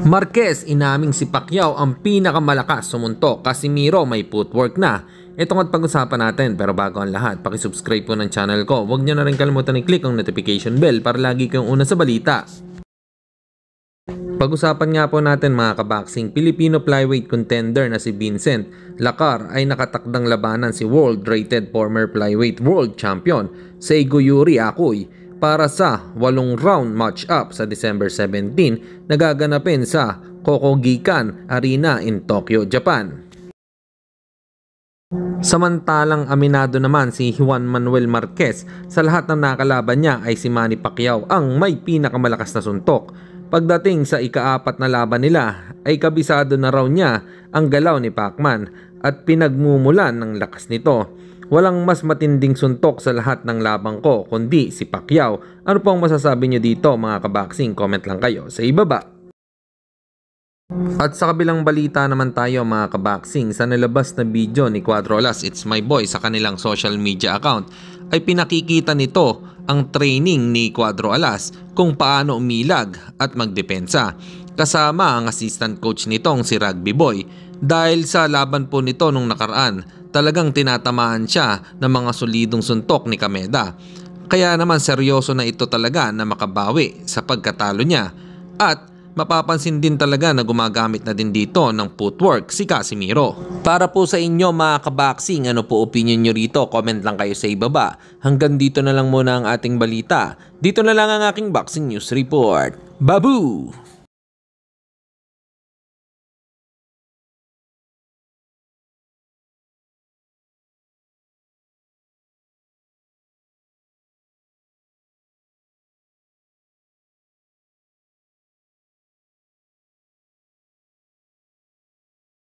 Marquez inaming si Pacquiao ang pinakamalakas sumuntok, Casimiro may footwork na. Ito ang pag-usapan natin, pero bago ang lahat, pakisubscribe po ng channel ko. Huwag nyo na rin kalimutan i-click ang notification bell para lagi kayong una sa balita. Pag-usapan nga po natin mga kaboxing, Filipino flyweight contender na si Vincent Lacar ay nakatakdang labanan si world-rated former flyweight world champion Seigo Yuri Akoy para sa 8-round match-up sa December 17 na gaganapin sa Kokogikan Arena in Tokyo, Japan. Samantalang aminado naman si Juan Manuel Marquez sa lahat ng nakalaban niya ay si Manny Pacquiao ang may pinakamalakas na suntok. Pagdating sa ika-4 na laban nila ay kabisado na raw niya ang galaw ni Pacman at pinagmumulan ng lakas nito. Walang mas matinding suntok sa lahat ng labang ko kundi si Pacquiao. Ano pong masasabi nyo dito mga kaboxing? Comment lang kayo sa ibaba. At sa kabilang balita naman tayo mga kaboxing, sa nalabas na video ni Cuadro Alas, It's My Boy, sa kanilang social media account ay pinakikita nito ang training ni Cuadro Alas kung paano umilag at magdepensa. Kasama ang assistant coach nitong si Rugby Boy dahil sa laban po nito nung nakaraan, talagang tinatamaan siya ng mga solidong suntok ni Kameda. Kaya naman seryoso na ito talaga na makabawi sa pagkatalo niya at mapapansin din talaga na gumagamit na din dito ng footwork si Casimiro. Para po sa inyo mga kaboxing, ano po opinion nyo rito? Comment lang kayo sa ibaba. Hanggang dito na lang muna ang ating balita. Dito na lang ang aking boxing news report. Babu!